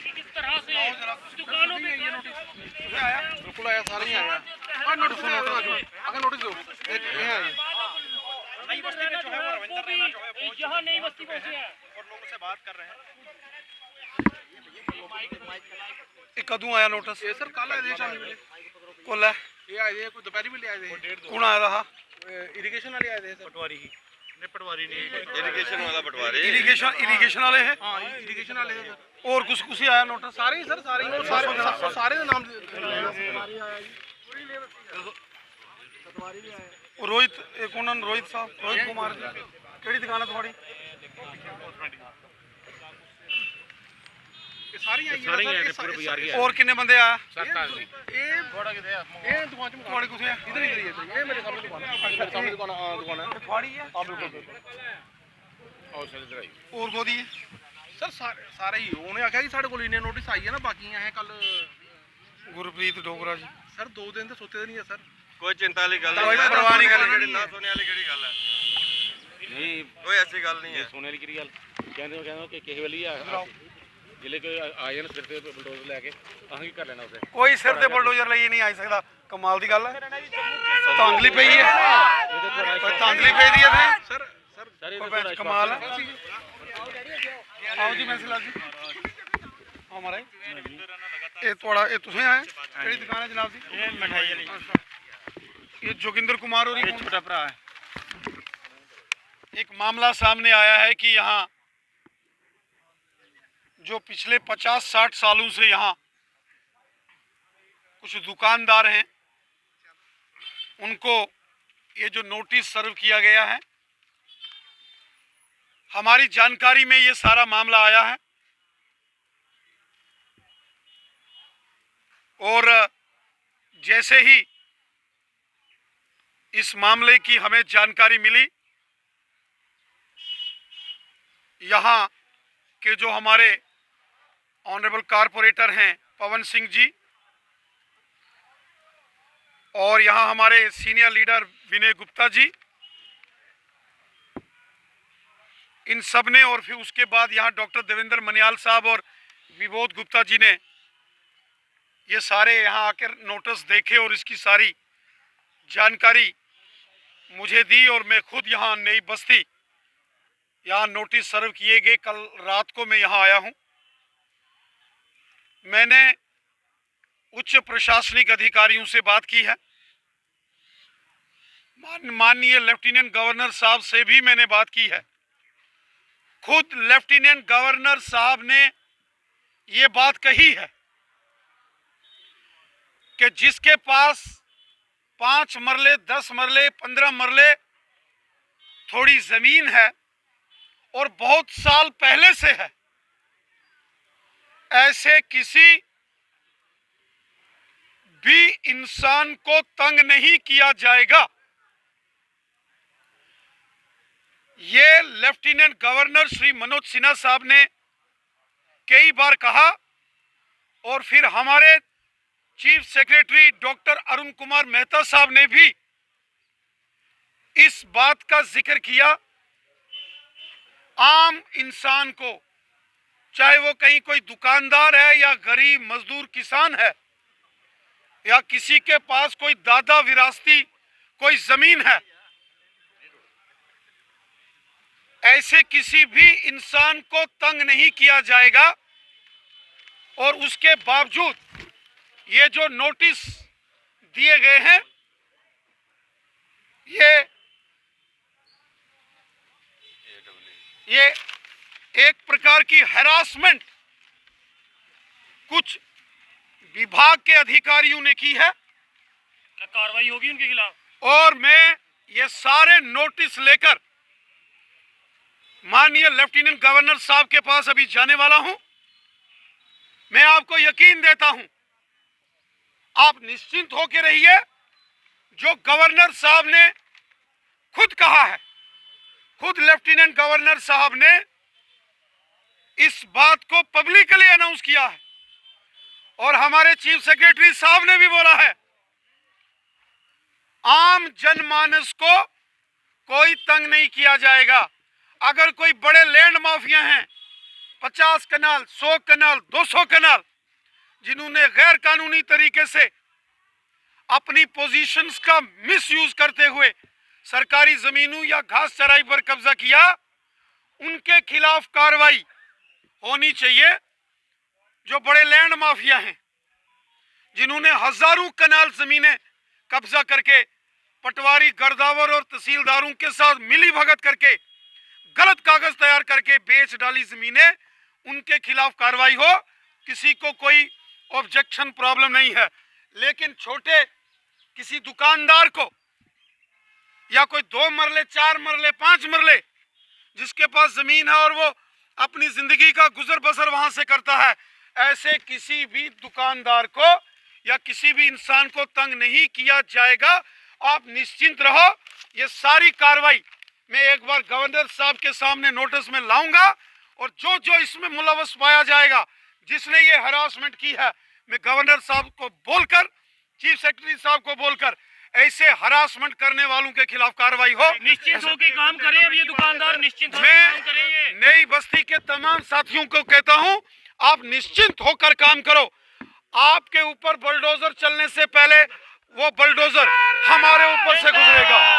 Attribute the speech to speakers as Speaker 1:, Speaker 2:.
Speaker 1: किस तरह से दुकानों पे
Speaker 2: आया बिल्कुल आया सारे ही आया और नोटिस अगर नोटिस दो एक ये है
Speaker 1: नई बस्ती में जो है वो रविंद्र रैना जो है वो यहाँ नई बस्ती पहुँचे हैं
Speaker 2: और लोगों से बात कर रहे हैं। कदू आया नोटिस ये सर कल आए शामी वेले कोल है ये आए थे कोई दोपहरी वेले आए थे कौन आया था इरिगेशन वाले आए थे सर पटवारी ही ने पटवारी नहीं
Speaker 3: इरिगेशन वाला पटवारी
Speaker 2: इरिगेशन वाले हैं हाँ इरिगेशन वाले हैं और कुछ ही आया नोटिस सारे ही सर सारे नाम रोहित एक उन्होंने रोहित साहब रोहित कुमार केड़ी दुकान है थोड़ी और किन्ने बंदे आया और गोदी सर सारे ही उन्हें आख्या कि साढ़े को इन्ने नोटिस आई है ना बाकी है कल गुरप्रीत डोगरा जी सर 2 दिन तो सोते नहीं है सर
Speaker 3: कोई चिंता वाली गल
Speaker 2: परवाह नहीं
Speaker 3: ना सोने वाली केड़ी गल है नहीं कोई ऐसी गल नहीं है
Speaker 4: सोने वाली केड़ी गल कहंदे कि किसी वेले जिले कोई आ जाए सिर ते बुलडोजर लैके असें की कर लेना उसे
Speaker 2: कोई सिर ते बुलडोजर लेके नहीं आ सकता कमाल दी गल है तांगली पई है तांगली पई दी है सर सर कमाल है आओ जी मैसेज जी हमारे ये थोड़ा ये तुसें आए केड़ी दुकान है जनाब जी ये मिठाई वाली ये जोगिंदर कुमार और छोटा भरा है। एक मामला सामने आया है कि यहाँ जो पिछले 50-60 सालों से यहाँ कुछ दुकानदार हैं उनको ये जो नोटिस सर्व किया गया है, हमारी जानकारी में ये सारा मामला आया है और जैसे ही इस मामले की हमें जानकारी मिली, यहाँ के जो हमारे ऑनरेबल कारपोरेटर हैं पवन सिंह जी और यहाँ हमारे सीनियर लीडर विनय गुप्ता जी, इन सब ने और फिर उसके बाद यहाँ डॉक्टर देवेंद्र मनियाल साहब और विबोध गुप्ता जी ने ये सारे यहाँ आकर नोटिस देखे और इसकी सारी जानकारी मुझे दी और मैं खुद यहाँ नई बस्ती यहाँ नोटिस सर्व किए गए। कल रात को मैं यहाँ आया हूँ। मैंने उच्च प्रशासनिक अधिकारियों से बात की है, माननीय लेफ्टिनेंट गवर्नर साहब से भी मैंने बात की है। खुद लेफ्टिनेंट गवर्नर साहब ने ये बात कही है कि जिसके पास 5 मरले 10 मरले 15 मरले थोड़ी जमीन है और बहुत साल पहले से है, ऐसे किसी भी इंसान को तंग नहीं किया जाएगा। ये लेफ्टिनेंट गवर्नर श्री मनोज सिन्हा साहब ने कई बार कहा और फिर हमारे chief secretary doctor Arun Kumar Mehta साहब ने भी इस बात का जिक्र किया। आम इंसान को, चाहे वो कहीं कोई दुकानदार है या गरीब मजदूर किसान है या किसी के पास कोई दादा विरासती कोई जमीन है, ऐसे किसी भी इंसान को तंग नहीं किया जाएगा। और उसके बावजूद ये जो नोटिस दिए गए हैं, ये एक प्रकार की हैरासमेंट कुछ विभाग के अधिकारियों ने की है।
Speaker 1: क्या कार्रवाई होगी उनके खिलाफ?
Speaker 2: और मैं ये सारे नोटिस लेकर माननीय लेफ्टिनेंट गवर्नर साहब के पास अभी जाने वाला हूं। मैं आपको यकीन देता हूं, आप निश्चिंत होकर रहिए। जो गवर्नर साहब ने खुद कहा है, खुद लेफ्टिनेंट गवर्नर साहब ने इस बात को पब्लिकली अनाउंस किया है और हमारे चीफ सेक्रेटरी साहब ने भी बोला है, आम जनमानस को कोई तंग नहीं किया जाएगा। अगर कोई बड़े लैंड माफिया हैं, 50 कनाल, 100 कनाल, 200 कनाल, जिन्होंने गैर कानूनी तरीके से अपनी पोजीशंस का मिसयूज करते हुए सरकारी जमीनों या घास चराई पर कब्जा किया, उनके खिलाफ कार्रवाई होनी चाहिए। जो बड़े लैंड माफिया हैं, जिन्होंने हजारों कनाल जमीनें कब्जा करके पटवारी, गर्दावर और तहसीलदारों के साथ मिली भगत करके गलत कागज तैयार करके बेच डाली जमीनें, उनके खिलाफ कार्रवाई हो। किसी को कोई ऑब्जेक्शन प्रॉब्लम नहीं है। लेकिन छोटे किसी दुकानदार को या कोई 2 मरले, 4 मरले, 5 मरले जिसके पास जमीन है और वो अपनी जिंदगी का गुजर बसर वहां से करता है, ऐसे किसी भी दुकानदार को या किसी भी इंसान को तंग नहीं किया जाएगा। आप निश्चिंत रहो। ये सारी कार्रवाई मैं एक बार गवर्नर साहब के सामने नोटिस में लाऊंगा और जो जो इसमें मुलव्वस पाया जाएगा, जिसने ये हरासमेंट की है, मैं गवर्नर साहब को बोलकर, चीफ सेक्रेटरी साहब को बोलकर ऐसे हरासमेंट करने वालों के खिलाफ कार्रवाई हो।
Speaker 1: निश्चिंत होकर काम करें। अब ये दुकानदार निश्चिंत होकर
Speaker 2: मैं
Speaker 1: काम करेंगे।
Speaker 2: नई बस्ती के तमाम साथियों को कहता हूं, आप निश्चिंत होकर काम करो। आपके ऊपर बुलडोजर चलने से पहले वो बुलडोजर हमारे ऊपर से गुजरेगा।